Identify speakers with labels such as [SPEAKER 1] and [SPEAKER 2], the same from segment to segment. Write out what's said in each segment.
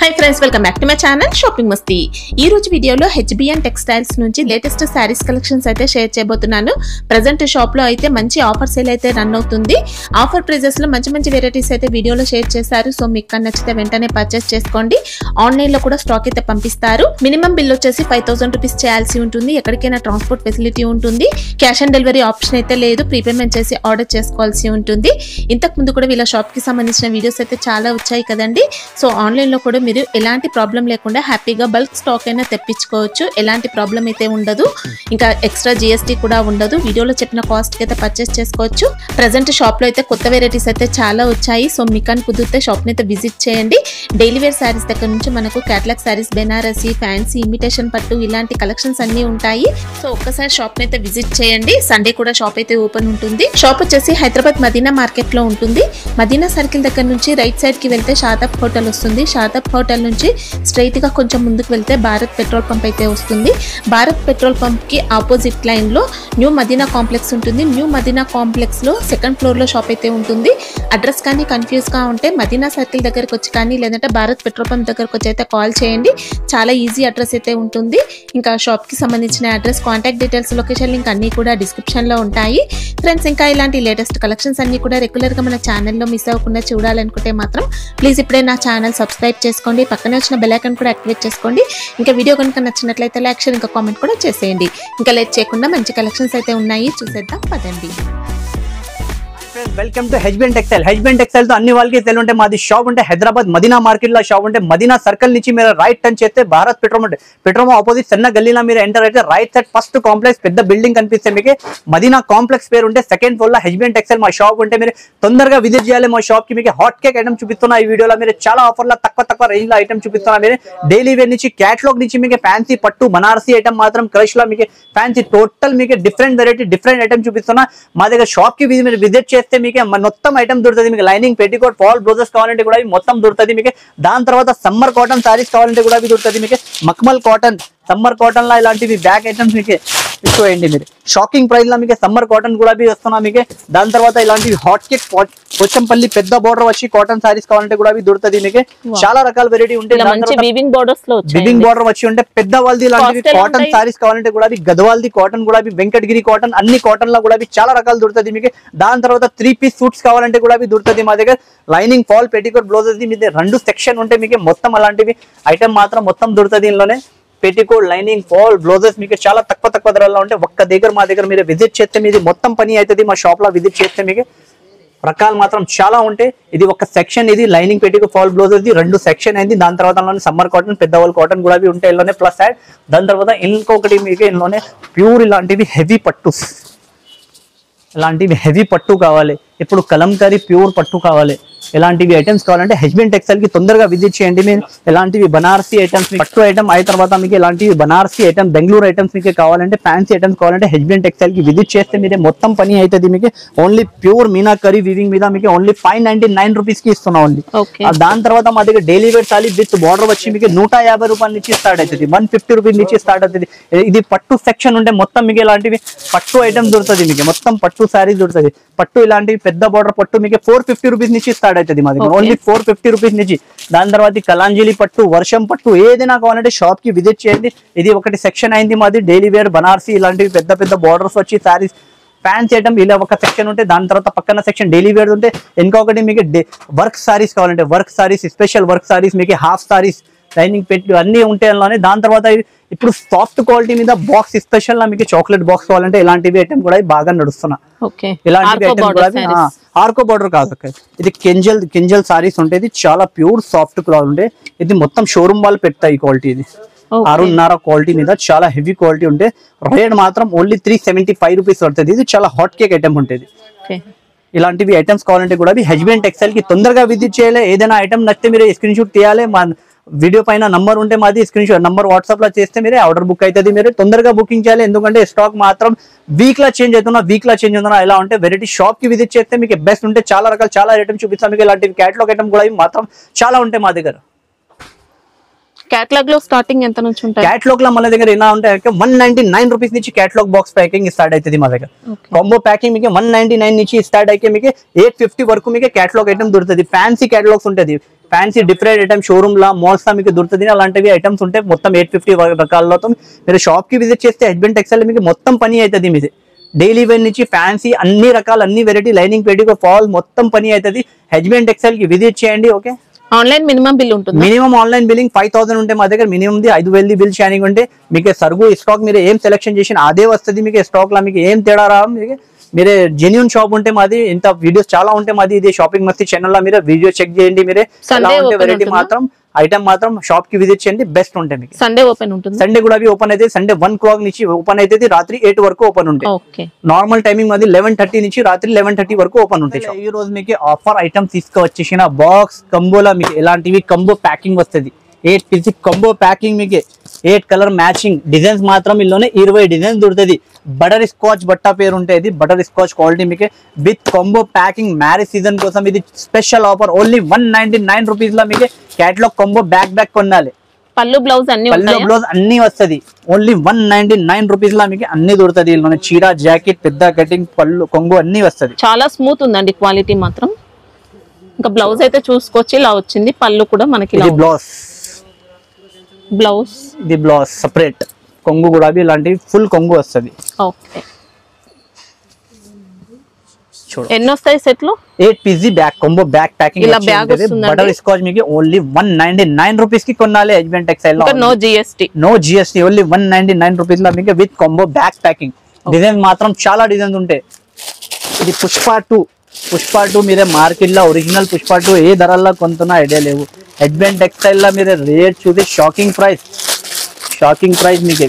[SPEAKER 1] High friends welcome back to my channel shopping Masti. ఈ రోజు వీడియోలో హెచ్బిఎన్ టెక్స్టైల్స్ నుంచి లేటెస్ట్ సారీస్ కలెక్షన్స్ అయితే షేర్ చేయబోతున్నాను। ప్రెజెంట్ షాప్ లో అయితే మంచి ఆఫర్ సేల్ అయితే రన్ అవుతుంది। ఆఫర్ ప్రైజెస్ లో మంచి వెరైటీస్ అయితే వీడియోలో షేర్ చేశారు। సో మీకు నచ్చితే వెంటనే పర్చేస్ చేసుకోండి। ఆన్లైన్ లో కూడా స్టాక్ అయితే పంపిస్తారు। మినిమం బిల్ వచ్చేసి 5000 రూపాయస్ చేయాల్సి ఉంటుంది। ఎక్కడికైనా ట్రాన్స్పోర్ట్ ఫెసిలిటీ ఉంటుంది। క్యాష్ ఆన్ డెలివరీ ఆప్షన్ అయితే లేదు, ప్రీపేమెంట్ చేసి ఆర్డర్ చేసుకోవాల్సి ఉంటుంది। ఇంతకు ముందు కూడా వీళ్ళ షాప్ కి సంబంధించిన వీడియోస్ అయితే చాలా వచ్చాయి కదండి। సో ఆన్లైన్ లో కూడా మీరు ఎలాంటి ప్రాబ్లం లేకుండా హ్యాపీగా బల్క్ స్టాక్ అయినా తెప్పించుకోవచ్చు। ఎలాంటి ప్రాబ్లం అయితే ఉండదు, ఇంకా ఎక్స్ట్రా జిఎస్టీ కూడా ఉండదు। వీడియోలో చెప్పిన కాస్ట్ కి అయితే పర్చేస్ చేసుకోవచ్చు। ప్రెజెంట్ షాప్ లో అయితే కొత్త వెరైటీస్ అయితే చాలా వచ్చాయి। సో మీకు అని కుదిరితే షాప్ ని అయితే విజిట్ చేయండి। డైలీ వేర్ సారీస్ దగ్గర నుంచి మనకు catalogue saris, Banarasi, fancy, imitation పట్టు ఇలాంటి కలెక్షన్స్ అన్ని ఉంటాయి। సో ఒక్కసారి షాప్ ని అయితే విజిట్ చేయండి। సండే కూడా షాప్ అయితే ఓపెన్ ఉంటుంది। షాప్ వచ్చేసి హైదరాబాద్ మదీనా మార్కెట్ లో ఉంటుంది। మదీనా సర్కిల్ దగ్గర నుంచి రైట్ సైడ్ కి వెళ్తే షాదాబ్ హోటల్ వస్తుంది। షాదాబ్ హోటల్ నుంచి స్ట్రైట్ గా కొంచెం ముందుకు వెళ్తే భారత్ పెట్రోల్ పంప్ అయితే వస్తుంది। భారత్ పెట్రోల్ పంప్ కి ఆపోజిట్ లైన్ లో న్యూ మదీనా కాంప్లెక్స్ ఉంటుంది। న్యూ మదీనా కాంప్లెక్స్ లో సెకండ్ ఫ్లోర్ లో షాప్ అయితే ఉంటుంది। అడ్రస్ కానీ కన్ఫ్యూజ్ గా ఉంటే మదీనా సర్కిల్ దగ్గరకు వచ్చి కానీ లేదంటే భారత్ పెట్రోల్ పంప్ దగ్గరకు వచ్చి అయితే కాల్ చేయండి। చాలా ఈజీ అడ్రస్ అయితే ఉంటుంది। ఇంకా షాప్ కి సంబంధించిన address, contact details, location link అన్ని కూడా డిస్క్రిప్షన్ లో ఉంటాయి ఫ్రెండ్స్। ఇంకా ఇలాంటి లేటెస్ట్ కలెక్షన్స్ అన్ని కూడా రెగ్యులర్ గా మన ఛానల్లో మిస్ అవ్వకుండా చూడాలనుకుంటే మాత్రం ప్లీజ్ ఇప్పుడే నా ఛానల్ సబ్స్క్రైబ్ చేసుకోండి। పక్కనే వచ్చిన బెల్ ఐకాన్ కూడా యాక్టివేట్ చేసుకోండి। ఇంకా వీడియో కనుక నచ్చినట్లయితే లైక్, షేర్, ఇంకా కామెంట్ కూడా చేసేయండి। ఇంకా లేట్ చేయకుండా మంచి కలెక్షన్స్ అయితే ఉన్నాయి, చూసేద్దాం పదండి।
[SPEAKER 2] Welcome to HBN textile. HBN textile తో అన్ని వాళ్ళకి తెలియ మాది షాప్ ఉంటే హైదరాబాద్ మదీనా మార్కెట్ లో షాప్ ఉంటే మదీనా సర్కిల్ నుంచి మీరు రైట్ టర్న్ చేస్తే భారత్ పెట్రోల్ ఆపోజిట్ చిన్న గల్లీలో మీరు ఎంటర్ అయితే రైట్ సైడ్ ఫస్ట్ కాంప్లెక్స్ పెద్ద బిల్డింగ్ కనిపిస్తే మీకు మదీనా కాంప్లెక్స్ పేరు ఉంటే సెకండ్ ఫ్లోర్ లో హెచ్బిఎన్ టెక్స్టైల్ మా షాప్ ఉంటే మీరు తొందరగా విజిట్ చేయాలి। మా షాప్ కి మీకు హాట్ కేక్ ఐటమ్ చూపిస్తున్నా ఈ వీడియోలో। మీరు చాలా ఆఫర్ లో తక్కువ రేంజ్ లో ఐటమ్ చూపిస్తున్నా। మీరు డైలీ వేర్ నుంచి క్యాటలాగ్ నుంచి మీకు ఫ్యాన్సీ పట్టు, బనారసీ ఐటమ్ మాత్రం క్రష్ లో మీకు ఫ్యాన్సీ టోటల్ మీకు డిఫరెంట్ వెరైటీ డిఫరెంట్ ఐటమ్ చూపిస్తున్నా। మా దగ్గర షాప్ కి మీరు విజిట్ చేస్తే మీకు మొత్తం ఐటమ్ దొరుకుతుంది। మీకు లైనింగ్, పెట్టికోట్, ఫాల్ బ్లౌజెస్ కావాలంటే కూడా మొత్తం దొరుకుతుంది మీకు। దాని తర్వాత సమ్మర్ కాటన్ సారీస్ కావాలంటే కూడా దొరుకుతుంది మీకు। మక్మల్ కాటన్, సమ్మర్ కాటన్ లా ఇలాంటివి బ్యాక్ ఐటమ్స్ మీకు ఎక్కువేయండి। మీరు షాకింగ్ ప్రైస్ లో మీకు సమ్మర్ కాటన్ కూడా వస్తున్నా మీకు। దాని తర్వాత ఇలాంటివి హాట్ కేక్, పోచంపల్లి పెద్ద బోర్డర్ వచ్చి కాటన్ సారీస్ కావాలంటే కూడా దొరుకుతుంది మీకు। చాలా రకాల వెరైటీ ఉంటాయి।
[SPEAKER 1] వివింగ్
[SPEAKER 2] బోర్డర్ వచ్చి ఉంటే పెద్ద వాళ్ళది ఇలాంటివి కాటన్ సారీస్ కావాలంటే కూడా గద్వాల్ది కాటన్ కూడా, వెంకటగిరి కాటన్, అన్ని కాటన్ లో కూడా చాలా రకాలు దొరుకుతుంది మీకు। దాని తర్వాత 3 పీస్ సూట్స్ కావాలంటే కూడా దొరుకుతుంది మా దగ్గర। లైనింగ్, ఫాల్, పెట్టికోట్, బ్లౌజెస్ మీ రెండు సెక్షన్ ఉంటే మీకు మొత్తం అలాంటివి ఐటమ్ మాత్రం మొత్తం దొరుకుతుంది ఇందులోనే। పెట్టికోట్, లైనింగ్, ఫాల్, బ్లౌజెస్ మీకు చాలా తక్కువ ధరల్లో ఉంటే ఒక్క దగ్గర మా దగ్గర మీరు విజిట్ చేస్తే మీది మొత్తం పని అవుతుంది। మా షాప్ లో విజిట్ చేస్తే మీకు రకాలు మాత్రం చాలా ఉంటాయి। ఇది ఒక సెక్షన్, ఇది లైనింగ్, పెట్టికోట్, ఫాల్, బ్లౌజెస్ రెండు సెక్షన్ అయింది। దాని తర్వాత సమ్మర్ కాటన్, పెద్దవాళ్ళు కాటన్ కూడా ఉంటాయి ఇందులోనే ప్లస్ యాడ్। దాని తర్వాత ఇంకొకటి మీకు ఇందులోనే ప్యూర్ ఇలాంటివి హెవీ పట్టు, ఇలాంటివి హెవీ పట్టు కావాలి, ఇప్పుడు కలంకారీ ప్యూర్ పట్టు కావాలి, ఇలాంటివి ఐటమ్స్ కావాలంటే హెచ్బిఎన్ టెక్స్టైల్ కి తొందరగా విజిట్ చేయండి। మీరు ఇలాంటివి బనారసీ ఐటమ్స్, పట్టు ఐటమ్ అయిన తర్వాత మీకు ఇలాంటివి బనారసీ ఐటమ్, బెంగళూరు ఐటమ్స్ మీకు కావాలంటే, ఫ్యాన్సీ ఐటమ్స్ కావాలంటే హెచ్బిఎన్ టెక్స్టైల్ కి విజిట్ చేస్తే మీరే మొత్తం పని అవుతుంది మీకు। ఓన్లీ ప్యూర్ మీనాకరీ వీవింగ్ మీద మీకు ఓన్లీ 599 రూపీస్ కి ఇస్తున్నాం ఓన్లీ। దాని తర్వాత మా దగ్గర daily wear sari with border వచ్చి మీకు 150 రూపాయల నుంచి స్టార్ట్ అవుతుంది, 150 రూపీస్ నుంచి స్టార్ట్ అవుతుంది। ఇది పట్టు సెక్షన్ ఉంటే మొత్తం మీకు ఇలాంటివి పట్టు ఐటమ్ దొరుకుతుంది మీకు, మొత్తం పట్టు సారీస్ దొరుకుతుంది। పట్టు ఇలాంటివి పెద్ద బార్డర్ పట్టు మీకు 450 రూపీస్ నుంచి స్టార్ట్ అవుతుంది మా దగ్గర, ఓన్లీ 450 రూపీస్ నుంచి। దాని తర్వాత కలాంజలి పట్టు, వర్షం పట్టు ఏదైనా కావాలంటే షాప్ కి విజిట్ చేయండి। ఇది ఒకటి సెక్షన్ అయింది మాది డైలీ వేర్ బనారసీ ఇలాంటివి పెద్ద బార్డర్స్ వచ్చి సారీస్, ఫ్యాన్సీ ఐటమ్ ఇలా ఒక సెక్షన్ ఉంటే దాని తర్వాత పక్కన సెక్షన్ డైలీ వేర్ ఉంటే ఇంకొకటి మీకు వర్క్ సారీస్ కావాలంటే work saris, special work saris మీకు హాఫ్ సారీస్, లైనింగ్ పెట్టి అన్ని ఉంటాయి అందులోనే। దాని తర్వాత ఇప్పుడు సాఫ్ట్ క్వాలిటీ మీద బాక్స్ స్పెషల్ మీకు చాక్లెట్ బాక్స్ కావాలంటే ఇలాంటివి ఐటమ్ కూడా బాగా నడుస్తున్నా। ఇలాంటివి ఐటమ్ కూడా ఆర్కో బార్డర్ కాదు, ఇది కెంజల్ సారీస్ ఉంటాయి, చాలా ప్యూర్ సాఫ్ట్ క్లాత్ ఉంటాయి। ఇది మొత్తం షోరూమ్ వాళ్ళు పెడతాయి ఈ క్వాలిటీ, ఇది 6.5 క్వాలిటీ మీద చాలా హెవీ క్వాలిటీ ఉంటే రేట్ మాత్రం ఓన్లీ 375 రూపీస్ పడుతుంది। ఇది చాలా హాట్ కేక్ ఐటమ్ ఉంటుంది। ఇలాంటివి ఐటమ్స్ కావాలంటే కూడా హెచ్బిఎన్ టెక్స్టైల్ కి తొందరగా విజిట్ చేయాలి। ఏదైనా ఐటమ్ నచ్చితే మీరు స్క్రీన్ షాట్ తీయాలి, వీడియో పైన నంబర్ ఉంటే మాది స్క్రీన్ షాట్ నంబర్ వాట్సాప్ లో చేస్తే మీరే ఆర్డర్ బుక్ అవుతుంది। మీరు తొందరగా బుకింగ్ చేయాలి, ఎందుకంటే స్టాక్ మాత్రం వీక్ లా చేంజ్ అవుతున్నా ఇలా ఉంటే వెరైటీ షాప్ కి విజిట్ చేస్తే మీకు బెస్ట్ ఉంటే చాలా రకాల చాలా ఐటమ్ చూపిస్తాం మీకు। ఇలాంటివి క్యాటలాగ్ ఐటమ్ కూడా మాత్రం చాలా ఉంటాయి మా దగ్గర।
[SPEAKER 1] కేటలాగ్ లో స్టార్టింగ్ ఎంత నుంచి ఉంటాయి?
[SPEAKER 2] కేటలాగ్ లో మన దగ్గర ఎలా ఉంటాయి 199 రూపీస్ నుంచి కేటలాగ్ బాక్స్ ప్యాకింగ్ స్టార్ట్ అవుతుంది మా దగ్గర। కాంబో ప్యాకింగ్ మీకు 199 నుంచి స్టార్ట్ అయితే మీకు 850 వరకు మీకు కేటలాగ్ ఐటమ్ దొరుకుతుంది। ఫ్యాన్సీ కేటలాగ్స్ ఉంటుంది, ఫ్యాన్సీ డిఫరెంట్ ఐటమ్ షోరూమ్ లా మాల్స్ లా మీకు దొరుకుతుంది. అలాంటివి ఐటమ్స్ ఉంటాయి మొత్తం 850 రకాలతో. మీరు షాప్ కి విజిట్ చేస్తే హెచ్బిఎన్ టెక్స్టైల్ మీకు మొత్తం పని అవుతుంది. మీది డైలీ వేర్ నుంచి ఫ్యాన్సీ అన్ని రకాల అన్ని వెరైటీ లైనింగ్ పెట్టి ఫాల్ మొత్తం పని అవుతుంది. హెచ్బిఎన్ టెక్స్టైల్ కి విజిట్ చేయండి. ఓకే,
[SPEAKER 1] ఆన్లైన్ మినిమం బిల్ ఉంటుంది.
[SPEAKER 2] మినిమం ఆన్లైన్ బిల్లింగ్ 5000 ఉంటే మా దగ్గర మినిమం 5000 బిల్ షైనింగ్ ఉంటే మీకు సరుకు స్టాక్ మీరు ఏం సెలెక్షన్ చేసిన అదే వస్తుంది. మీకు స్టాక్ లా మీకు ఏం తేడా రా. మీరే జెన్యూన్ షాప్ ఉంటే మాది ఇంత వీడియోస్ చాలా ఉంటే మాది ఇది షాపింగ్ మస్తీ ఛానల్ లో మీరు వీడియో చెక్ చేయండి. మీరే వెరైటీ మాత్రం ఐటమ్ మాత్రం షాప్ కి విజిట్ చేయండి, బెస్ట్ ఉంటాయి. మీకు సండే ఓపెన్ ఉంటుంది. సండే కూడా ఓపెన్ అయితే సండే 1 o'clock నుంచి ఓపెన్ అయితే రాత్రి 8 వరకు ఓపెన్ ఉంటాయి. నార్మల్ టైమింగ్ మాది 11:30 నుంచి రాత్రి 11:30 వరకు ఓపెన్ ఉంటాయి. ఈ రోజు మీకు ఆఫర్ ఐటమ్ తీసుకువచ్చేసిన బాక్స్ కంబోలా మీకు ఎలాంటివి కంబో ప్యాకింగ్ వస్తుంది. 8 పీస్ కంబో ప్యాకింగ్ మీకు 8 కలర్ మ్యాచింగ్ డిజైన్స్ మాత్రం ఇల్లోనే 20 డిజైన్స్ దొరుకుతుంది. బటర్ స్కాచ్ బట్టా పేరు ఉంటుంది. బటర్ స్కాచ్ క్వాలిటీ మీకు with combo packing marriage season కోసం ఇది స్పెషల్ ఆఫర్. ఓన్లీ 199 రూపీస్ లో మీకు క్యాటలాగ్ కాంబో బ్యాక్ కొనాలి. పళ్ళు బ్లౌజ్ అన్ని వస్తుంది. ఓన్లీ 199 రూపీస్ లో మీకు అన్ని దొరుకుతుంది. ఇల్లోనే చీర జాకెట్ పెద్ద కటింగ్ పళ్ళు కొంగు అన్ని వస్తుంది.
[SPEAKER 1] చాలా స్మూత్ ఉందండి క్వాలిటీ మాత్రం. ఇంకా బ్లౌజ్ అయితే చూసుకోవచ్చు ఇలా వచ్చింది. పళ్ళు కూడా మనకి బ్లౌజ్
[SPEAKER 2] సెపరేట్ కొంగు కూడా ఇలాంటి ఫుల్ కొంగు వస్తుంది.
[SPEAKER 1] ఓకే, ఎన్ని వస్తాయి సెట్ లో?
[SPEAKER 2] 8 piece pack combo pack packing ఇలా బ్యాగ్ వస్తుంది. బటర్ స్కాచ్ మీకు ఓన్లీ 199 రూపీస్ కి కొనాలి. హెచ్బిఎన్ టెక్స్టైల్ లో నో జిఎస్టీ ఓన్లీ 199 రూపీస్ లో మీకు with combo pack packing. Design మాత్రం చాలా డిజైన్స్ ఉంటాయి. ఇది పుష్ప 2 మీరే మార్కెట్ లో ఒరిజినల్ పుష్ప 2 ఏ ధరల్లో కొంటున్నా ఐడియా లేవు. హెచ్బిఎన్ టెక్స్టైల్ లో మీరు రేట్ చూసి షాకింగ్ ప్రైస్ మీకు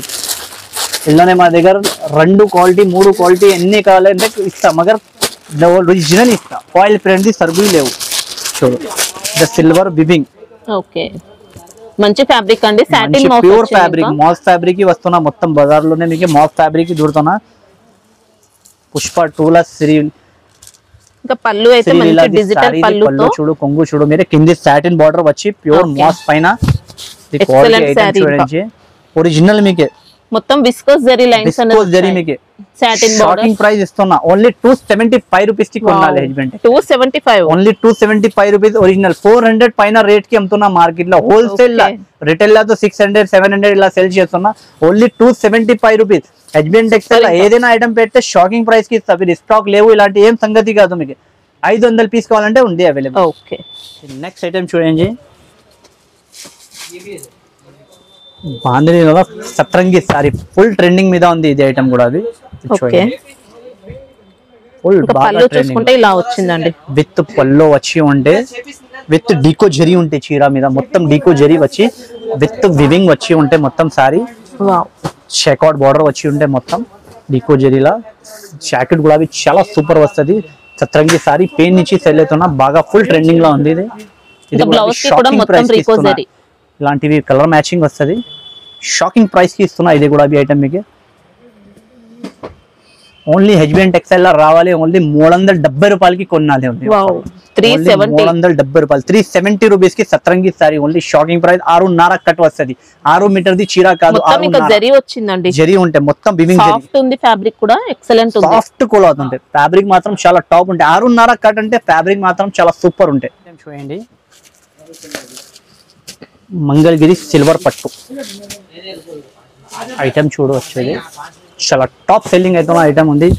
[SPEAKER 2] ఇల్లోనే మా దగ్గర 2 క్వాలిటీ 3 క్వాలిటీ ఎన్ని కావాలంటే ఇస్తాం. మగర్ ఒరిజినల్ ఇస్తా. ఆయిల్ ప్రింట్ సరుకులు లేవు. చూడు ద సిల్వర్ బిబింగ్.
[SPEAKER 1] ఓకే, మంచి ఫ్యాబ్రిక్ అండి. Satin
[SPEAKER 2] pure fabric mass fabric వస్తున్నా మొత్తం బజార్ లోనే మీకు మాస్ ఫ్యాబ్రిక్ దొరుకుతున్నా. పుష్ప 2 లా
[SPEAKER 1] ఇంకా పళ్ళు అయితే మంచి డిజిటల్ పళ్ళు
[SPEAKER 2] చూడు కొంగు చూడు మీరే కింది సాటిన్ బార్డర్ వచ్చి ప్యూర్ మాస్ పైన ఒరిజినల్ మీకే
[SPEAKER 1] మొత్తం విస్కోస్ జరీ లైన్స్
[SPEAKER 2] జరీ మీకే సాటిన్ బార్డర్ ప్రైస్ ఇస్తున్నా ఓన్లీ 275 రూపీస్ కి కొనాలి. HBN
[SPEAKER 1] 275
[SPEAKER 2] only 275 rupees original. 400 పైన రేట్ కి అమ్ముతున్నా మార్కెట్ లో. హోల్సేల్ రిటైల్ లో 600 700 ఇలా సేల్ చేస్తున్నా. Only 275 rupees. హెచ్బిఎన్ టెక్స్టైల్ ఏదైనా ఐటమ్ పెడితే షాకింగ్ ప్రైస్ కి ఇస్తా. స్టాక్ లేవు ఇలాంటి ఏం సంగతి కాదు. మీకు 500 పీస్ కావాలంటే ఉంది అవైలబుల్.
[SPEAKER 1] ఓకే,
[SPEAKER 2] నెక్స్ట్ ఐటమ్ చూడండి. బాందినీలో సత్రంగి సారీ ఫుల్ ట్రెండింగ్ మీద ఉంది. ఇది ఐటమ్ కూడా అది ఫుల్
[SPEAKER 1] పళ్ళు చూసుకుంటే ఇలా వచ్చిందండి.
[SPEAKER 2] విత్ పళ్ళు వచ్చి ఉంటే విత్ డీకో జరీ ఉంటే చీర మీద మొత్తం డీకో జరీ వచ్చి విత్ వివింగ్ వచ్చి ఉంటే మొత్తం సారీ షెకాట్ బార్డర్ వచ్చి ఉంటే మొత్తం డీకో జరీలా. జాకెట్ కూడా చాలా సూపర్ వస్తుంది. సత్రంగి సారీ పెయిన్ నుంచి సెల్ అవుతున్నా బాగా ఫుల్ ట్రెండింగ్ లో ఉంది. ఇది ఇలాంటివి కలర్ మ్యాచింగ్ వస్తుంది. షాకింగ్ ప్రైస్ కి ఇస్తున్నా. ఇది కూడా ఐటమ్ మీకు ఓన్లీ హెచ్బిఎన్ టెక్స్టైల్ లో రావాలి. ఓన్లీ 370 రూపాయలకి కొనాలి. 370 రూపాయలు 370 రూపీస్ కి Satrangi sari only. Shocking price. 6.5 cut వస్తుంది. 6 మీటర్ ది చీర కాదు. జరీ ఉంటే మొత్తం బివింగ్
[SPEAKER 1] ఫ్యాబ్రిక్ కూడా ఎక్సలెంట్ ఉంది.
[SPEAKER 2] సాఫ్ట్ క్లాత్ ఉంటాయి. ఫ్యాబ్రిక్ మాత్రం చాలా టాప్ ఉంటాయి. 6.5 కట్ అంటే ఫ్యాబ్రిక్ మాత్రం చాలా సూపర్ ఉంటాయి. చూడండి మంగళగిరి సిల్వర్ పట్టు ఐటమ్ చూడవచ్చు. చాలా టాప్ సెల్లింగ్ అవుతున్న ఐటమ్ ఉంది.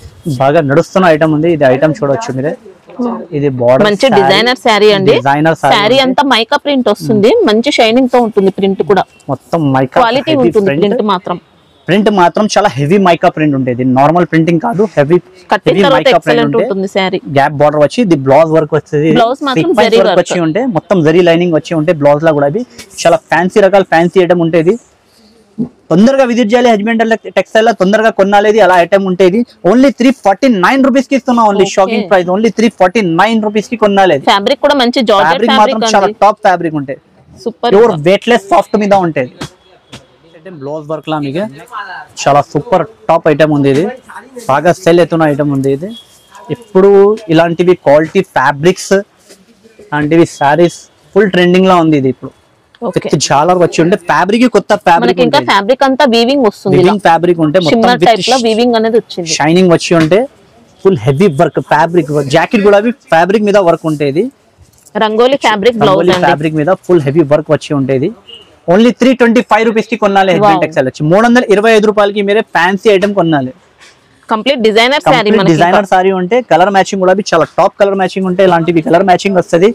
[SPEAKER 2] బాగా నడుస్తున్న ఐటమ్ ఉంది. ఇది ఐటమ్ చూడవచ్చు మీరే. ఇది బార్డర్
[SPEAKER 1] మంచి డిజైనర్ శారీ అండి. శారీ అంతా మైకా ప్రింట్ వస్తుంది. మంచి షైనింగ్ తో ఉంటుంది. ప్రింట్ కూడా మొత్తం మైకా క్వాలిటీ ఉంటుంది.
[SPEAKER 2] ప్రింట్ మాత్రం చాలా హెవీ మైకా ప్రింట్ ఉంటుంది. నార్మల్ ప్రింటింగ్ కాదు. హెవీ మైకా ప్రింట్ ఉంటుంది. గ్యాప్ బార్డర్ వచ్చి ఇది బ్లౌజ్ వర్క్ వస్తుంది. వర్క్ వచ్చి ఉంటే మొత్తం జరీ లైనింగ్ వచ్చి ఉంటే బ్లౌజ్ లా కూడా చాలా ఫ్యాన్సీ రకాల ఫ్యాన్సీ ఐటమ్ ఉంటుంది. తొందరగా విజిట్ చేయాలి. హెచ్బిఎన్ టెక్స్టైల్ లో తొందరగా కొనాలి. అలా ఐటమ్ ఉంటుంది. ఓన్లీ 349 రూపీస్ కి ఇస్తున్నా. Only shocking price. Only 349 rupees కి కొనాలి.
[SPEAKER 1] ఫ్యాబ్రిక్ కూడా మంచి జార్జెట్
[SPEAKER 2] మాత్రం చాలా టాప్ ఫ్యాబ్రిక్ ఉంటాయి. సూపర్ ప్యూర్ వెయిట్లెస్ సాఫ్ట్ మీద ఉంటుంది. బ్లౌజ్ వర్క్ లా మీకు చాలా సూపర్ టాప్ ఐటమ్ ఉంది. ఇది బాగా సెల్ అవుతున్న ఐటమ్ ఉంది. ఇది ఇప్పుడు ఇలాంటివి క్వాలిటీ ఫ్యాబ్రిక్స్ లాంటివి సారీస్ ఫుల్ ట్రెండింగ్ లా ఉంది. ఇది ఇప్పుడు చాలా వచ్చి ఉంటే ఫ్యాబ్రిక్ కొత్త ఫ్యాబ్రిక్
[SPEAKER 1] ఇంకా ఫ్యాబ్రిక్ అంతా వీవింగ్ వస్తుంది.
[SPEAKER 2] వీవింగ్ ఫ్యాబ్రిక్ ఉంటే మొత్తం
[SPEAKER 1] టైప్ లో వీవింగ్ అనేది వచ్చింది.
[SPEAKER 2] షైనింగ్ వచ్చి ఉంటే full heavy work fabric. Jacket కూడా ఫ్యాబ్రిక్ మీద వర్క్ ఉంటేది.
[SPEAKER 1] రంగోలి ఫ్యాబ్రిక్ బ్లౌజ్ అండి,
[SPEAKER 2] ఫ్యాబ్రిక్ మీద ఫుల్ హెవీ వర్క్ వచ్చి ఉండేది. ఓన్లీ 325 రూపీస్ కి కొనాలి. హెచ్బిఎన్ టెక్స్టైల్ వచ్చి 325 రూపాయలకి మీరే ఫ్యాన్సీ ఐటమ్ కొనాలి.
[SPEAKER 1] Complete designer sorry,
[SPEAKER 2] designer sorry ఉంటే కలర్ మ్యాచింగ్ కూడా చాలా టాప్ కలర్ మ్యాచింగ్ ఉంటే ఇలాంటివి కలర్ మ్యాచింగ్ వస్తుంది.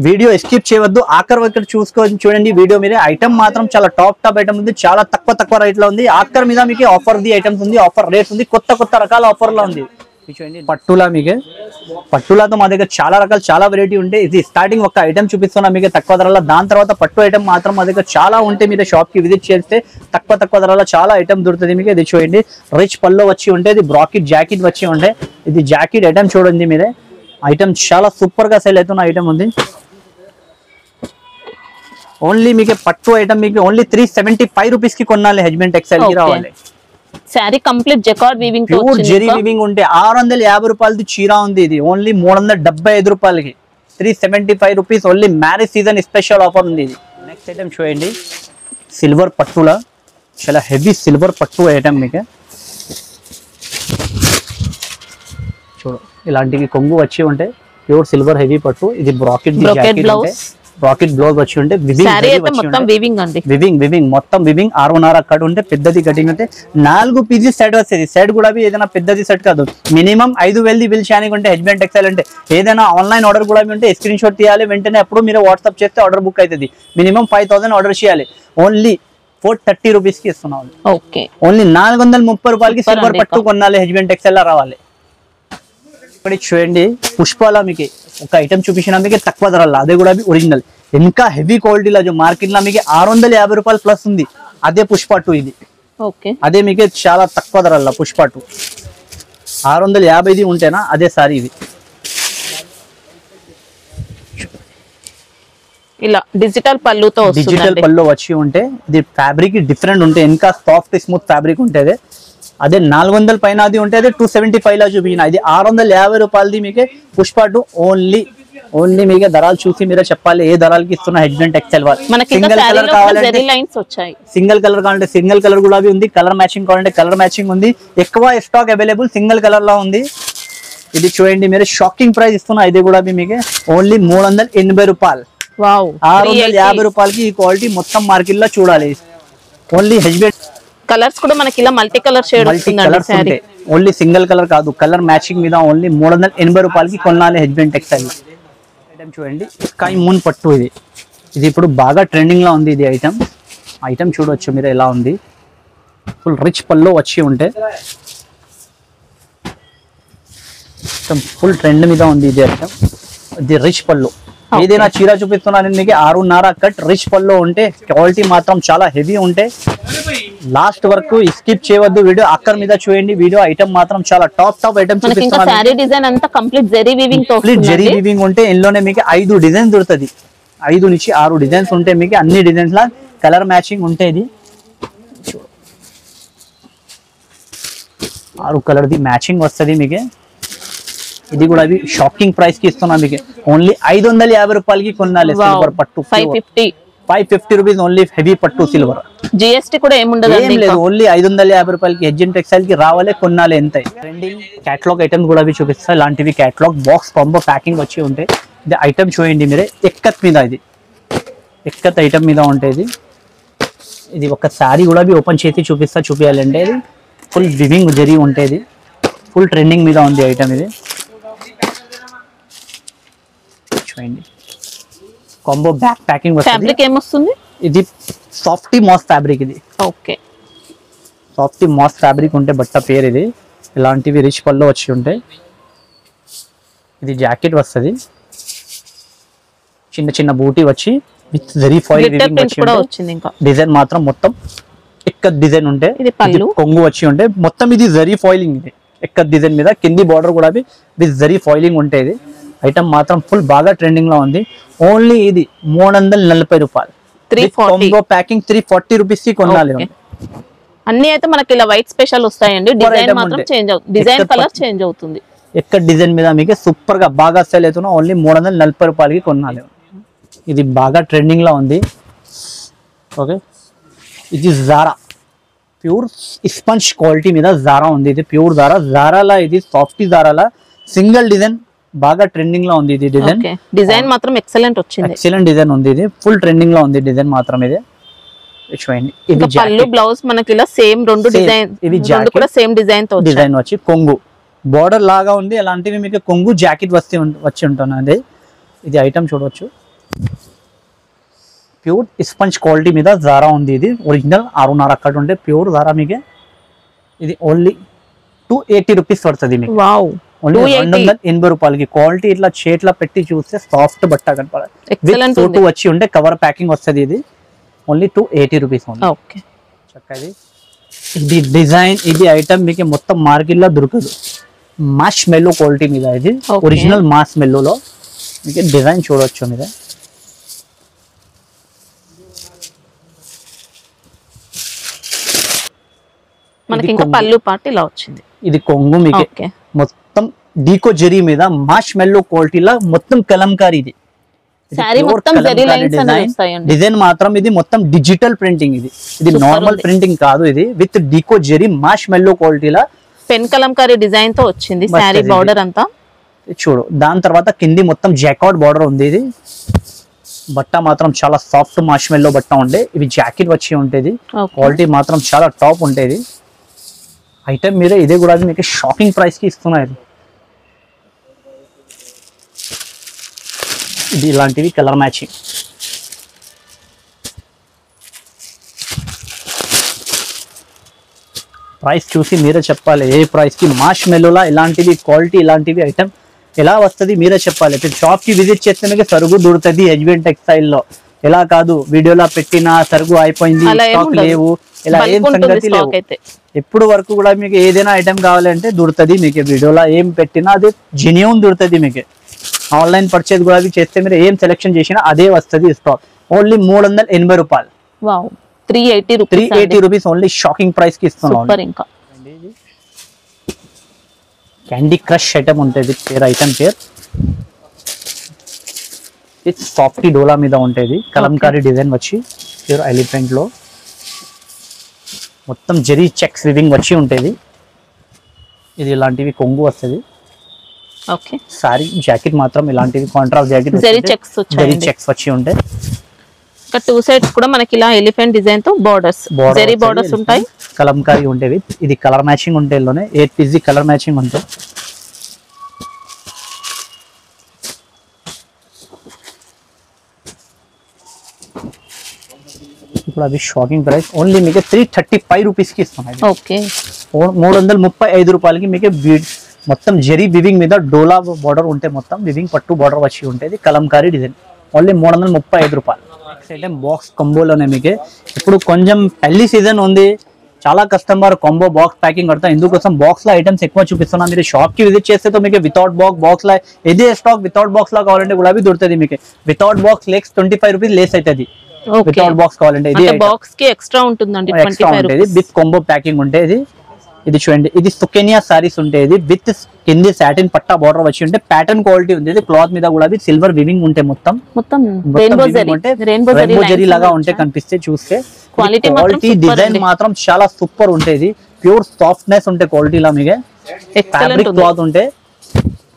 [SPEAKER 2] వీడియో స్కిప్ చేయవద్దు, ఆఖరి వరకు చూసుకొని చూడండి వీడియో మీద. ఐటమ్ మాత్రం చాలా టాప్ ఐటమ్ ఉంది, చాలా తక్కువ రేట్ లో ఉంది. ఆఖరి మీద మీకు ఆఫర్ ది ఐటమ్స్ ఉంది, ఆఫర్ రేట్స్ ఉంది, కొత్త రకాల ఆఫర్ లో ఉంది. పట్టులా మీకు పట్టులాతో మా దగ్గర చాలా రకాలు చాలా వెరైటీ ఉంటాయి. ఇది స్టార్టింగ్ ఒక ఐటమ్ చూపిస్తున్నా మీకు తక్కువ ధరలో. దాని తర్వాత పట్టు ఐటమ్ మాత్రం మా దగ్గర చాలా ఉంటాయి. మీరు షాప్ కి విజిట్ చేస్తే తక్కువ ధరలో చాలా ఐటమ్ దొరుకుతుంది మీకు. ఇది చూడండి రిచ్ పల్లో వచ్చి ఉంటే, ఇది బ్రాకెట్ జాకెట్ వచ్చి ఉంటే, ఇది జాకెట్ ఐటమ్ చూడండి మీరే. ఐటమ్ చాలా సూపర్ గా సేల్ అవుతున్న ఐటమ్ ఉంది. ఓన్లీ మీకు పట్టు ఐటమ్ మీకు ఓన్లీ 375 రూపీస్ కి కొనాలి. హెచ్బిఎన్ టెక్స్టైల్ కి రావాలి.
[SPEAKER 1] సారీ కంప్లీట్ జకార్డ్ వీవింగ్ తో
[SPEAKER 2] ప్యూర్ జెరీ వీవింగ్ ఉంటే 650 రూపాయలది చీర ఉంది. ఇది ఓన్లీ 375 రూపాయలకి 375 rupees only marriage season special offer ఉంది. ఇది నెక్స్ట్ ఐటమ్ చూడండి సిల్వర్ పట్టులా, చాలా హెవీ సిల్వర్ పట్టు ఐటమ్ మీకు. చూడు ఇలాంటివి కొంగు వచ్చి ఉంటే ప్యూర్ సిల్వర్ హెవీ పట్టు. ఇది బ్రాకెట్ బ్లౌజ్ వచ్చి ఉంటే వివింగ్ మొత్తం వివింగ్ 6.5 కట్ ఉంటే పెద్దది కటింగ్ ఉంటే 4 పీసెస్ సెట్ వస్తుంది. సెట్ కూడా ఏదైనా పెద్దది సెట్ కాదు, మినిమం 5,000 బిల్ చేయడానికి ఉంటే హెచ్బిఎన్ టెక్స్టైల్ అంటే. ఏదైనా ఆన్లైన్ ఆర్డర్ కూడా ఉంటే స్క్రీన్ షాట్ తీయాలి, వెంటనే అప్పుడు మీరు వాట్సాప్ చేస్తే ఆర్డర్ బుక్ అవుతుంది. మినిమం 5,000 ఆర్డర్ చేయాలి. ఓన్లీ 430 రూపీస్ కి ఇస్తున్నాం. ఓన్లీ 430 రూపాయలకి సిల్వర్ పట్టు కొనాలి. హెచ్బిఎన్ టెక్స్టైల్ లో రావాలి. ఇక్కడ చూడండి పుష్పాల మీకు ఒక ఐటమ్ చూపించిన మీకు తక్కువ ధరలో, అదే కూడా ఒరిజినల్ ఇంకా హెవీ క్వాలిటీలో మార్కెట్ లో మీకు 650 రూపాయలు ప్లస్ ఉంది. అదే పుష్ప 2 ఇది. అదే మీకు చాలా తక్కువ ధరలో పుష్ప 2 650 ఉంటేనా అదే సారీ ఇది.
[SPEAKER 1] ఇలా డిజిటల్ పల్లుతో
[SPEAKER 2] డిజిటల్ పళ్ళు వచ్చి ఉంటే, ఇది ఫ్యాబ్రిక్ డిఫరెంట్ ఉంటే, ఇంకా సాఫ్ట్ స్మూత్ ఫ్యాబ్రిక్ ఉంటేది. అదే 400 పైన అది ఉంటే 275 లా చూపించిన. ఇది 650 రూపాయలది మీకు పుష్ప 2 ఓన్లీ మీకు ధరలు చూసి మీరే చెప్పాలి ఏ ధరలకి ఇస్తున్న హెచ్బిఎన్ టెక్స్టైల్ వాళ్ళు. సింగిల్ కలర్ కావాలంటే సింగిల్ కలర్ కూడా ఉంది, కలర్ మ్యాచింగ్ కావాలంటే కలర్ మ్యాచింగ్ ఉంది. ఎక్కువ స్టాక్ అవైలబుల్ సింగిల్ కలర్ లో ఉంది. ఇది చూడండి మీరు షాకింగ్ ప్రైస్ ఇస్తున్నా. ఇది కూడా మీకు ఓన్లీ 380 రూపాయలు. 650 రూపాయలకి ఈ క్వాలిటీ మొత్తం మార్కెట్ లో చూడాలి. ఓన్లీ హెచ్బిఎన్
[SPEAKER 1] కలర్స్ కూడా మనకి ఇలా మల్టీ కలర్ షేడ్
[SPEAKER 2] వస్తుంది. ఓన్లీ సింగిల్ కలర్ కాదు, కలర్ మ్యాచింగ్ మీద ఓన్లీ 380 రూపాయలకి కొనాలి హెచ్బిఎన్ టెక్స్టైల్. ఐటమ్ చూడండి స్కై మూన్ పట్టు. ఇది ఇప్పుడు బాగా ట్రెండింగ్ లో ఉంది. ఇది ఐటమ్ చూడవచ్చు మీరు ఎలా ఉంది. ఫుల్ రిచ్ పల్లో వచ్చి ఉంటే ఫుల్ ట్రెండ్ మీద ఉంది ఇది ఐటమ్. ఇది రిచ్ పల్లో. ఏదైనా చీర చూపిస్తున్నాను మీకు 6.5 కట్ రిచ్ పల్లో ఉంటే క్వాలిటీ మాత్రం చాలా హెవీ ఉంటే. లాస్ట్ వరకు స్కిప్ చేయవద్దు వీడియో, అక్కర్ మీద చూడండి వీడియో. ఐటమ్ మాత్రం చాలా టాప్ ఐటమ్ చూపిస్తున్నాను.
[SPEAKER 1] సారీ డిజైన్ అంతా కంప్లీట్ జెరీ వీవింగ్ తో వస్తుంది.
[SPEAKER 2] జెరీ వీవింగ్ ఉంటే ఇందులోనే మీకు 5 డిజైన్ దొరుకుతుంది. 5 నుంచి 6 డిజైన్స్ ఉంటాయి మీకు. అన్ని డిజైన్స్ లా కలర్ మ్యాచింగ్ ఉంటే ఇది 6 కలర్ ది మ్యాచింగ్ వస్తుంది మీకు. ఇది కూడా షాకింగ్ ప్రైస్ కి ఇస్తున్నా మీకు. ఓన్లీ 550 రూపాయలకి కొనాలి సిల్వర్ పట్టు. 550 రూపీస్ ఓన్లీ హెవీ పట్టు సిల్వర్.
[SPEAKER 1] జిఎస్టీ కూడా ఏం లేదు.
[SPEAKER 2] ఓన్లీ 550 రూపాయలకి హెచ్బిఎన్ టెక్స్టైల్ కి రావాలి, కొనాలి. ఎంత ట్రెండింగ్ క్యాటలాగ్ ఐటమ్స్ కూడా చూపిస్తా. ఇలాంటివి క్యాటలాగ్ బాక్స్ కాంబో ప్యాకింగ్ వచ్చి ఉంటాయి. ఇది ఐటమ్ చూడండి మీరే ఎక్కత్ మీద. ఇది ఎక్కత్ ఐటమ్ మీద ఉంటుంది. ఇది ఒక శారీ కూడా ఓపెన్ చేసి చూపించాలంటే ఇది ఫుల్ వివింగ్ జరీ ఉంటుంది. ఫుల్ ట్రెండింగ్ మీద ఉంది ఐటమ్. ఇది చూడండి కాంబో బ్యాక్ ప్యాకింగ్ వస్తుంది.
[SPEAKER 1] ఫ్యాబ్రిక్ ఏమొస్తుంది?
[SPEAKER 2] ఇది సాఫ్టీ మాస్ ఫ్యాబ్రిక్. ఇది సాఫ్టీ మాస్ ఫ్యాబ్రిక్ ఉంటే బట్ట పేరు ఇది. ఇలాంటివి రిచ్ పల్లో వచ్చి ఉంటాయి. ఇది జాకెట్ వస్తుంది, చిన్న బూటీ వచ్చి విత్ జరీ ఫాయిల్ డిజైన్ మాత్రం మొత్తం ఎక్కత్ డిజైన్ ఉంటే. కొంగు వచ్చి ఉంటే మొత్తం ఇది జరీ ఫాయిలింగ్. ఇది ఎక్కత్ డిజైన్ మీద కింది బార్డర్ కూడా విత్ జరీ ఫాయిలింగ్ ఉంటాయి. ఐటమ్ మాత్రం ఫుల్ బాగా ట్రెండింగ్ లో ఉంది. ఓన్లీ ఇది 340 రూపాయలు. ప్యాకింగ్ 340 రూపీస్ కి కొనాలి.
[SPEAKER 1] అన్ని అయితే మనకి ఇలా వైట్ స్పెషల్ వస్తాయండి. డిజైన్ మాత్రం చేంజ్ అవుతుంది, డిజైన్ కలర్ చేంజ్ అవుతుంది.
[SPEAKER 2] ఎక్కడ డిజైన్ మీద మీకు సూపర్ గా బాగా సేల్ అవుతున్నా. ఓన్లీ 340 రూపాయలకి కొనాలి. ఇది బాగా ట్రెండింగ్ లో ఉంది. ఓకే, ఇది జారా ప్యూర్ స్పంజ్ క్వాలిటీ మీద జారా ఉంది. ఇది ప్యూర్ జారాలా, ఇది సాఫ్టీ జారాలా సింగిల్ డిజైన్ బాగా ట్రెండింగ్ లో ఉంది ఇది డిజైన్.
[SPEAKER 1] డిజైన్ మాత్రం ఎక్సలెంట్ వచ్చింది,
[SPEAKER 2] ఎక్సలెంట్ డిజైన్ ఉంది ఇది, ఫుల్ ట్రెండింగ్ లో ఉంది డిజైన్ మాత్రం ఇది. చూడండి ఇది
[SPEAKER 1] పళ్ళు బ్లౌజ్ మనకి ఇలా సేమ్ రెండు డిజైన్,
[SPEAKER 2] ఇది
[SPEAKER 1] రెండు కూడా సేమ్ డిజైన్ తో
[SPEAKER 2] డిజైన్ వచ్చి కొంగు బోర్డర్ లాగా ఉంది. అలాంటివి మీకు కొంగు జాకెట్ వచ్చి ఉంటుంది. ఇది ఐటమ్ చూడవచ్చు, ప్యూర్ స్పంజ్ క్వాలిటీ మీద జారా ఉంది. ఇది ఒరిజినల్ 6.5 అక్కడ ఉంటే ప్యూర్ జారా మీకు. ఇది ఓన్లీ 280 రూపీస్ పడుతుంది మీకు. ఓన్లీ 280 రూపాయలకి. క్వాలిటీ ఇట్లా చేట్లా పెట్టి చూస్తే సాఫ్ట్ బట్ట కనపడాలి. ఫోటో వచ్చి ఉంటే కవర్ ప్యాకింగ్ వస్తుంది. ఇది ఓన్లీ 280 రూపీస్. చక్కది ఇది డిజైన్, ఇది ఐటమ్ మీకు మొత్తం మార్కెట్ లో దొరకదు. మాష్ మెల్లో క్వాలిటీ మీద ఇది, ఒరిజినల్ మాస్ మెల్లోలో మీకు డిజైన్ చూడవచ్చు మీద.
[SPEAKER 1] మనకి ఇంకా పళ్ళు పార్ట్ ఇలా వచ్చింది.
[SPEAKER 2] ఇది కొంగు మీకు మొత్తం డీకో జరీ మీద మాష్ మెల్లో క్వాలిటీలో మొత్తం కలంకారీ. ఇది డిజైన్ మాత్రం ఇది మొత్తం డిజిటల్ ప్రింటింగ్. ఇది నార్మల్ ప్రింటింగ్ కాదు. ఇది విత్ డీకో జరీ మాష్ మెల్లో క్వాలిటీలో
[SPEAKER 1] పెన్ కలంకారీ డిజైన్ తో వచ్చింది సారీ బార్డర్ అంతా.
[SPEAKER 2] చూడు దాని తర్వాత కింది మొత్తం జాకాట్ బార్డర్ ఉంది. ఇది బట్ట మాత్రం చాలా సాఫ్ట్ మాష్ మెల్లో బట్ట ఉండే. ఇవి జాకెట్ వచ్చి ఉంటుంది. క్వాలిటీ మాత్రం చాలా టాప్ ఉంటుంది. ఐటమ్ మీరే ఇదే కూడా మీకు షాకింగ్ ప్రైస్ కి ఇస్తున్నారు. ఇది ఇలాంటివి కలర్ మ్యాచింగ్. ప్రైస్ చూసి మీరే చెప్పాలి ఏ ప్రైస్ కి. మాష్ మెల్లోలా ఇలాంటివి క్వాలిటీ ఇలాంటివి ఐటమ్ ఎలా వస్తుంది మీరే చెప్పాలి. షాప్ కి విజిట్ చేస్తే మీకు సరుగు దొరుకుతుంది హెచ్బిఎన్ టెక్స్టైల్ లో. ఎలా కాదు వీడియోలో పెట్టిన సరుగు అయిపోయింది స్టాక్ లేవు ఇలా ఏం సంగతి లేవు. ఎప్పుడు వరకు కూడా మీకు ఏదైనా ఐటమ్ కావాలంటే దొరుకుతుంది మీకు. వీడియోలో ఏం పెట్టినా అది జెన్యూన్ దొరుకుతుంది మీకు. ఆన్లైన్ పర్చేజ్ కూడా చేస్తే మీరు ఏం సెలెక్షన్ చేసినా అదే వస్తుంది స్టాక్. ఓన్లీ 380 రూపాయలు. 380 రూపీస్ ఓన్లీ షాకింగ్ ప్రైస్ కి ఇస్తున్నాం. క్యాండీ క్రష్ ఐటమ్ ఉంటుంది పేరు, ఐటమ్ పేరు. ఇది సాఫ్టీ డోలా మీద ఉంటుంది. కలంకారీ డిజైన్ వచ్చి ప్యూర్ ఎలిఫెంట్ లో మొత్తం జరీ చెక్స్ వివింగ్ వచ్చి ఉంటుంది. ఇది ఇలాంటివి కొంగు వస్తుంది. సారీ జాకెట్ మాత్రం ఇలాంటివి కాంట్రాస్ట్ జాకెట్ జరీ చెక్స్ వచ్చి ఉంటాయి.
[SPEAKER 1] టూ సైడ్స్ కూడా మనకి ఇలా ఎలిఫెంట్ డిజైన్ తో బోర్డర్స్ జరీ బోర్డర్స్ ఉంటాయి.
[SPEAKER 2] కలంకారీ ఉంటాయి. ఇది కలర్ మ్యాచింగ్ ఉంటాయి. లోనే 8 పీస్ కలర్ మ్యాచింగ్ ఉంటాయి. ఇప్పుడు అది షాకింగ్ ప్రైస్ ఓన్లీ మీకు 335 రూపీస్ కి ఇస్తున్నాయి. 335 రూపాయలకి మీకు మొత్తం జరీ వివింగ్ మీద డోలా బార్డర్ ఉంటే మొత్తం వివింగ్ పట్టు బార్డర్ వచ్చి ఉంటుంది. కలంకారీ డిజైన్ ఓన్లీ 335 రూపాయలు. బాక్స్ కాంబోలోనే మీకు ఇప్పుడు కొంచెం పెళ్లి సీజన్ ఉంది. చాలా కస్టమర్ కాంబో బాక్స్ ప్యాకింగ్ కడతా. ఇందుకోసం బాక్స్ లో ఐటమ్స్ ఎక్కువ చూపిస్తున్నా. మీరు షాప్ కి విజిట్ చేస్తే మీకు వితౌట్ బాక్స్ లో ఇదే స్టాక్ వితౌట్ బాక్స్ లో కావాలంటే కూడా దొరుకుతుంది మీకు. Without box laces 25 rupees lace అవుతుంది. వితౌట్ బాక్స్ కావాలంటే ఇది
[SPEAKER 1] బాక్స్ కి ఎక్స్ట్రా ఉంటుందండి.
[SPEAKER 2] విత్ కాంబో ప్యాకింగ్ ఉంటుంది. ఇది చూడండి ఇది సుకేనియా సారీస్ ఉంటాయి. విత్ కింది సాటిన్ పట్టా బార్డర్ వచ్చి ఉంటే ప్యాటర్న్ క్వాలిటీ ఉంది. క్లాత్ మీద కూడా సిల్వర్ వివింగ్ ఉంటే మొత్తం రెయిన్బో జరీ లాగా ఉంటే కనిపిస్తే చూస్తే. క్వాలిటీ డిజైన్ మాత్రం చాలా సూపర్ ఉంటుంది. ప్యూర్ సాఫ్ట్నెస్ ఉంటే క్వాలిటీలా మీకు. ఫ్యాబ్రిక్ క్లాత్ ఉంటే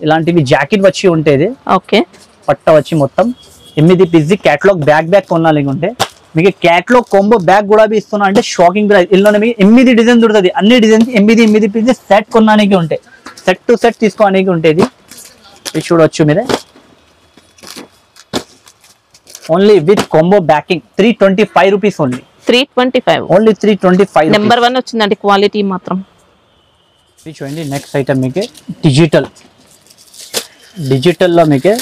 [SPEAKER 2] ఇలాంటివి జాకెట్ వచ్చి ఉంటుంది. పట్ట వచ్చి మొత్తం 8 పీస్ క్యాటలాగ్ బ్యాగ్ కొనాలి ఉంటే మీకు క్యాటలాగ్ కాంబో బ్యాగ్ కూడా ఇస్తున్నా అంటే షాకింగ్ ప్రైస్. ఇందులోనే మీకు 8 డిజైన్ దొరుకుతుంది. అన్ని డిజైన్స్ 8 పీసెస్ సెట్ కొనడానికి ఉంటాయి. సెట్ టు సెట్ తీసుకోవడానికి ఉంటుంది. ఇది చూడవచ్చు మీరే. Only with combo backing 325 rupees only.
[SPEAKER 1] 325
[SPEAKER 2] only 325.
[SPEAKER 1] Number 1 వచ్చిందండి క్వాలిటీ మాత్రం.
[SPEAKER 2] ఇది చూడండి నెక్స్ట్ ఐటమ్ మీకు డిజిటల్ లో మీకు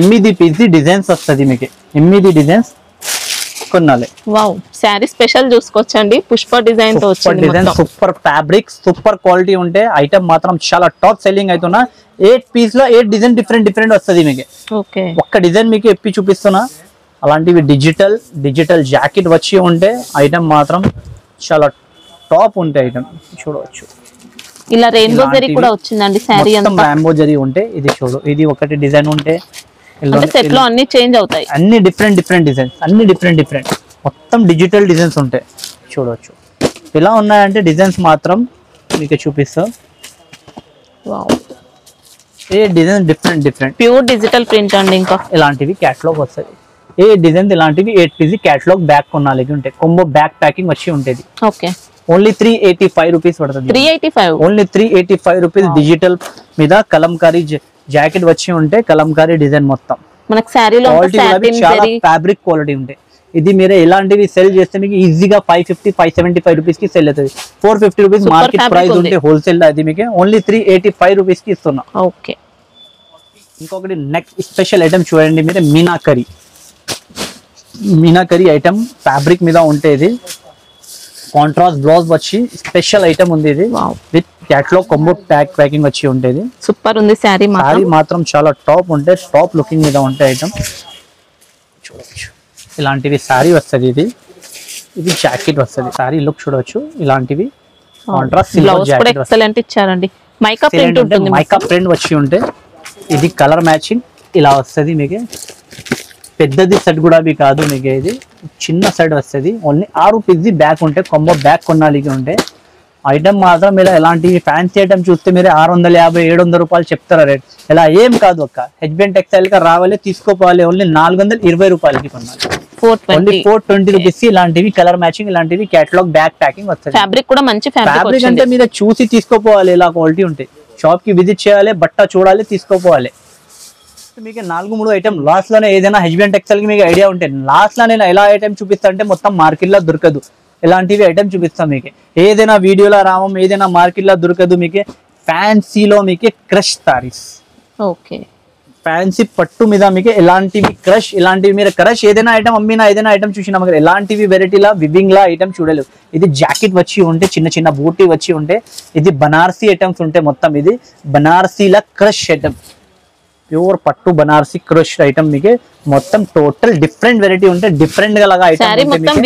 [SPEAKER 2] 8 పీస్ డిజైన్స్ వస్తుంది మీకు. 8 డిజైన్స్ కొనాలి.
[SPEAKER 1] వావ్ సారీ స్పెషల్ చూసుకోవచ్చండి. పుష్ప డిజైన్ తో వచ్చింది.
[SPEAKER 2] సూపర్ ఫ్యాబ్రిక్ సూపర్ క్వాలిటీ ఉంటే ఐటమ్ మాత్రం చాలా టాప్ సెల్లింగ్ అవుతున్నా. 8 పీస్ లో 8 డిజైన్ డిఫరెంట్ వస్తుంది మీకు. ఒక్క డిజైన్ మీకు ఎప్పి చూపిస్తున్నా. అలాంటివి డిజిటల్ జాకెట్ వచ్చి ఉంటే ఐటమ్ మాత్రం చాలా టాప్ ఉంటే ఐటమ్ చూడవచ్చు.
[SPEAKER 1] ఇలా రెయిన్బో జరీ కూడా వచ్చిందండి సారీ అంతా.
[SPEAKER 2] రెయిన్బో జరీ ఉంటే ఇది చూడు. ఇది ఒకటి డిజైన్ ఉంటే
[SPEAKER 1] సెట్ లో అన్ని చేంజ్ అవుతాయి.
[SPEAKER 2] అన్ని డిఫరెంట్ డిజైన్స్ అన్ని డిఫరెంట్ మొత్తం డిజిటల్ డిజైన్స్ ఉంటాయి చూడవచ్చు. ఎలా ఉన్నాయంటే డిజైన్స్ మాత్రం మీకు చూపిస్తా.
[SPEAKER 1] వావ్,
[SPEAKER 2] ఏ design different
[SPEAKER 1] pure digital print అండి. ఇంకా
[SPEAKER 2] ఇలాంటివి క్యాటలాగ్ వస్తుంది. ఏ డిజైన్ ఇలాంటివి 8 పీస్ క్యాటలాగ్ బ్యాక్ కొనాలి ఉంటాయి. కొంబో బ్యాక్ ప్యాకింగ్ వచ్చి ఉంటుంది.
[SPEAKER 1] ఓకే,
[SPEAKER 2] ఓన్లీ 385 రూపీస్ పడుతుంది.
[SPEAKER 1] 385
[SPEAKER 2] ఓన్లీ 385 రూపీస్. డిజిటల్ మీద కలంకారీ జాకెట్ వచ్చి ఉంటే కలంకారీ డిజైన్ మొత్తం
[SPEAKER 1] మనకి శారీలో
[SPEAKER 2] క్వాలిటీ చాలా ఫ్యాబ్రిక్ క్వాలిటీ ఉంటాయి. ఇది మీరు ఎలాంటివి సెల్ చేస్తే మీకు ఈజీగా 550-575 రూపీస్ కి సెల్ అవుతుంది. 450 రూపీస్ మార్కెట్ ప్రైస్ ఉంటే హోల్సేల్ అది మీకు ఓన్లీ 385 రూపీస్ కి ఇస్తున్నా.
[SPEAKER 1] ఓకే,
[SPEAKER 2] ఇంకొకటి నెక్స్ట్ స్పెషల్ ఐటమ్ చూడండి మీరు, మీనాకరీ ఐటమ్ ఫ్యాబ్రిక్ మీద ఉంటేది. కాంట్రాస్ట్ బ్లౌజ్ వచ్చి స్పెషల్ ఐటమ్ ఉంది. ఇది విత్ క్యాటలాగ్ కాంబో ప్యాకింగ్ వచ్చి ఉంటుంది.
[SPEAKER 1] సూపర్ ఉంది శారీ
[SPEAKER 2] మాత్రం చాలా టాప్ ఉంటే టాప్ లుకింగ్ మీద ఉంటే ఐటమ్ చూడవచ్చు. ఇలాంటివి శారీ వస్తుంది. ఇది జాకెట్ వస్తుంది. శారీ లుక్ చూడవచ్చు. ఇలాంటివి కాంట్రాస్ట్
[SPEAKER 1] ఎక్సలెంట్ ఇచ్చారండి. మైకా ప్రింట్ ఉంటుంది.
[SPEAKER 2] మైకా ప్రింట్ వచ్చి ఉంటే ఇది కలర్ మ్యాచింగ్ ఇలా వస్తుంది. మీకు పెద్దది సెట్ కూడా కాదు, మీకు ఇది చిన్న సెట్ వస్తుంది. ఓన్లీ 6 పీస్ బ్యాక్ ఉంటే కొంబో బ్యాక్ కొనాలి ఉంటే ఐటమ్ మాత్రం మీరు ఎలాంటి ఫ్యాన్సీ ఐటమ్ చూస్తే మీరు 650-700 రూపాయలు చెప్తారా రేట్. ఇలా ఏం కాదు, ఒక్క హెచ్బిఎన్ టెక్స్టైల్ గా రావాలి తీసుకోవాలి. ఓన్లీ 420 రూపాయలకి కొనాలి. Only 420 rupees. ఇలాంటివి కలర్ మ్యాచింగ్, ఇలాంటివి క్యాటలాగ్ బ్యాక్ ప్యాకింగ్ వస్తుంది.
[SPEAKER 1] ఫ్యాబ్రిక్ కూడా మంచి
[SPEAKER 2] ఫ్యాబ్రిక్ అంటే మీరు చూసి తీసుకోపోవాలి. ఇలా క్వాలిటీ ఉంటాయి. షాప్ కి విజిట్ చేయాలి, బట్ట చూడాలి, తీసుకోపోవాలి. మీకు 4-3 ఐటమ్ లాస్ట్ లోనే ఏదైనా హెచ్బిఎన్ టెక్స్టైల్ కి మీకు ఐడియా ఉంటే లాస్ట్ లో నేను ఎలా ఐటమ్ చూపిస్తా అంటే మొత్తం మార్కెట్ లో దొరకదు. ఇలాంటివి ఐటమ్ చూపిస్తాం మీకు. ఏదైనా వీడియోలో రావం, ఏదైనా మార్కెట్ లో దొరకదు. మీకు ఫ్యాన్సీలో మీకు క్రష్ సారీస్,
[SPEAKER 1] ఓకే,
[SPEAKER 2] ఫ్యాన్సీ పట్టు మీద మీకు ఇలాంటివి క్రష్, ఇలాంటివి మీరు క్రష్ ఏదైనా ఐటమ్ అమ్మినా ఏదైనా ఐటమ్ చూసినా మీకు ఇలాంటివి వెరైటీలా వివింగ్ లా ఐటమ్ చూడలేదు. ఇది జాకెట్ వచ్చి ఉంటే చిన్న చిన్న బూటీ వచ్చి ఉంటే ఇది బనారసీ ఐటమ్స్ ఉంటే మొత్తం ఇది బనారసీలా క్రష్ ఐటమ్, ప్యూర్ పట్టు బనారసీ క్రష్ ఐటమ్. మీకు మొత్తం టోటల్ డిఫరెంట్ వెరైటీ ఉంటే డిఫరెంట్ గా లాగా ఐటమ్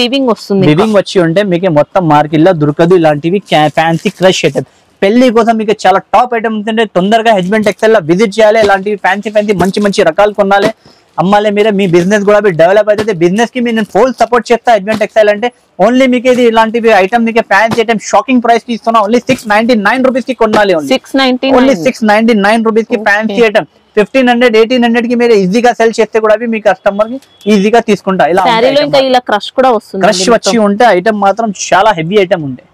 [SPEAKER 2] వివింగ్ వచ్చి ఉంటే మీకు మొత్తం మార్కెట్ లో దొరకదు. ఇలాంటివి ఫ్యాన్సీ క్రష్ ఐటమ్ పెళ్లి కోసం మీకు చాలా టాప్ ఐటమ్ ఉంటుంటే తొందరగా హెచ్బిఎన్ టెక్స్టైల్ లో విజిట్ చేయాలి. ఇలాంటివి ఫ్యాన్సీ మంచి రకాలు కొనాలి, అమ్మాలి. మీరు మీ బిజినెస్ కూడా డెవలప్ అవుతుంది. బిజినెస్ కి నేను ఫుల్ సపోర్ట్ చేస్తా. హెచ్బిఎన్ టెక్స్టైల్ అంటే ఓన్లీ మీకు ఇది ఇలాంటివి ఐటమ్ మీకు ఫ్యాన్సీ ఐటమ్ షాకింగ్ ప్రైస్ కి ఇస్తున్నా. ఓన్లీ 699 రూపీస్ కి కొనాలి. ఓన్లీ 699 రూపీస్ కి ఫ్యాన్సీ ఐటమ్ 1500-1800 కి మీరు ఈజీగా సెల్ చేస్తే కూడా మీ కస్టమర్ కి ఈజీగా తీసుకుంటా. ఇలా క్రష్ కూడా వస్తుంది. క్రష్ వచ్చి ఉంటే ఐటమ్ మాత్రం చాలా హెవీ ఐటమ్ ఉండే.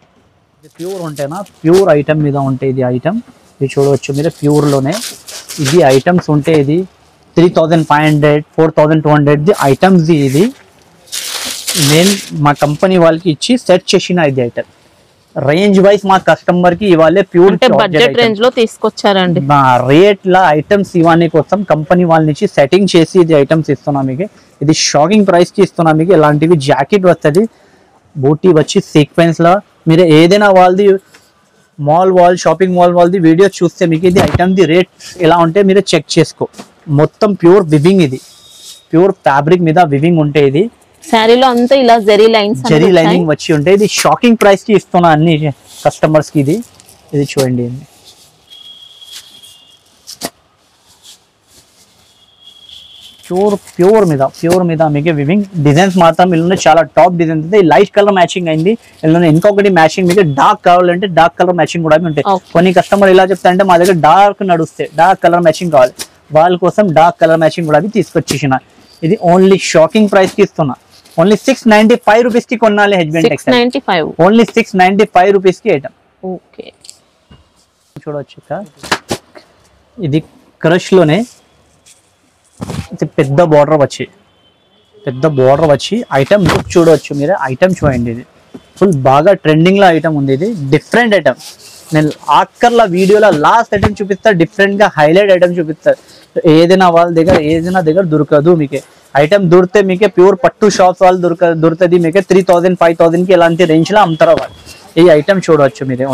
[SPEAKER 2] ప్యూర్ ఉంటేనా ప్యూర్ ఐటమ్ మీద ఉంటే ఇది ఐటమ్ ఇది చూడవచ్చు మీరు. ప్యూర్ లోనే ఇది ఐటమ్స్ ఉంటే ఇది 3500-4200 ఐటమ్స్. ఇది నేను మా కంపెనీ వాళ్ళకి ఇచ్చి సెట్ చేసిన ఇది ఐటమ్. రేంజ్ వైస్ మా కస్టమర్ కి ఇవాళ ప్యూర్
[SPEAKER 1] బడ్జెట్ రేంజ్ లో తీసుకొచ్చారండి.
[SPEAKER 2] మా రేట్ లా ఐటమ్స్ ఇవన్నీ కోసం కంపెనీ వాళ్ళ నుంచి సెట్టింగ్ చేసి ఇది ఐటమ్స్ ఇస్తున్నా మీకు. ఇది షాకింగ్ ప్రైస్ కి ఇస్తున్నా మీకు. ఇలాంటివి జాకెట్ వస్తుంది, బూటీ వచ్చి సీక్వెన్స్ లా. మీరు ఏదైనా వాళ్ళది షాపింగ్ మాల్ వాళ్ళది వీడియో చూస్తే మీకు ఇది ఐటమ్ ది రేట్ ఎలా ఉంటే మీరు చెక్ చేసుకో. మొత్తం ప్యూర్ వివింగ్, ఇది ప్యూర్ ఫ్యాబ్రిక్ మీద వివింగ్ ఉంటే ఇది
[SPEAKER 1] శారీలో అంతా ఇలా జరీ లైనింగ్
[SPEAKER 2] వచ్చి ఉంటే ఇది షాకింగ్ ప్రైస్ కి ఇస్తున్నా అన్ని కస్టమర్స్ కి. ఇది చూడండి, ప్యూర్ మీద మీకు వివింగ్ డిజైన్స్ మాత్రం ఇలా చాలా top designs. Light colour matching అయింది. ఇలా ఇంకొకటి మ్యాచింగ్ మీకు డార్క్ కావాలంటే డార్క్ కలర్ మ్యాచింగ్ కూడా ఉంటాయి. కొన్ని కస్టమర్ ఇలా చెప్తారంటే మా దగ్గర డార్క్ నడుస్తే డార్క్ కలర్ మ్యాచింగ్ కావాలి, వాళ్ళ కోసం డార్క్ కలర్ మ్యాచింగ్ కూడా తీసుకొచ్చేసిన. ఇది ఓన్లీ షాకింగ్ ప్రైస్ కి ఇస్తున్నా. ఓన్లీ 695 రూపీస్ కి కొనాలి హెచ్బిఎన్ టెక్స్టైల్. ఓన్లీ 695 రూపీస్ కి ఐటమ్.
[SPEAKER 1] ఓకే,
[SPEAKER 2] చూడవచ్చు. ఇది క్రష్ లోనే పెద్ద బార్డర్ వచ్చి ఐటమ్ లుక్ చూడవచ్చు మీరు. ఐటమ్ చూడండి, ఇది ఫుల్ బాగా ట్రెండింగ్ లో ఐటమ్ ఉంది. ఇది డిఫరెంట్ ఐటమ్. నేను ఆఖర్ల వీడియోలో లాస్ట్ ఐటమ్ చూపిస్తా, డిఫరెంట్ గా హైలైట్ ఐటమ్ చూపిస్తా. ఏదైనా వాళ్ళ దగ్గర దొరకదు మీకు ఐటమ్. దొరికితే మీకే ప్యూర్ పట్టు షాప్స్ వాళ్ళు దొరుకుతుంది మీకు 3000-5000 కి ఇలాంటి రేంజ్ లో అమ్ముతారు వాళ్ళు. ఈ ఐటమ్ చూడవచ్చు మీరు.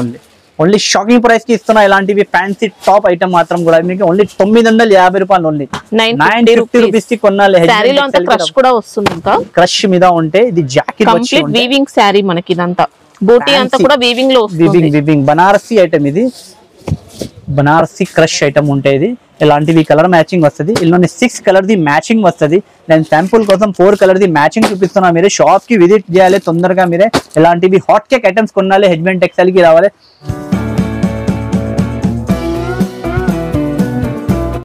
[SPEAKER 2] ఓన్లీ షాకింగ్ ప్రైస్ కి ఇస్తున్నా. ఇలాంటివి ఫ్యాన్సీ టాప్ ఐటమ్ మాత్రం కూడా మీకు ఓన్లీ 950 రూపాయలు. ఓన్లీ 950 రూపీస్ కి కొనాలి. క్రష్ మీద ఉంటే ఇది జాకెట్
[SPEAKER 1] వీవింగ్ శారీ మనకి. ఇదంతా బూటీ అంతా కూడా వీవింగ్ లో
[SPEAKER 2] వివింగ్ బనారసీ ఐటమ్. ఇది బనారసీ క్రష్ ఐటమ్ ఉంటే ఇది ఇలాంటివి కలర్ మ్యాచింగ్ వస్తుంది. ఇందులోనే 6 కలర్ ది మ్యాచింగ్ వస్తుంది. నేను శాంపుల్ కోసం 4 కలర్ ది మ్యాచింగ్ చూపిస్తున్నా. మీరు షాప్ కి విజిట్ చేయాలి తొందరగా. మీరే ఇలాంటివి హాట్ కేక్ ఐటమ్స్ కొనాలి, హెచ్బిఎన్ టెక్స్టైల్ కి రావాలి.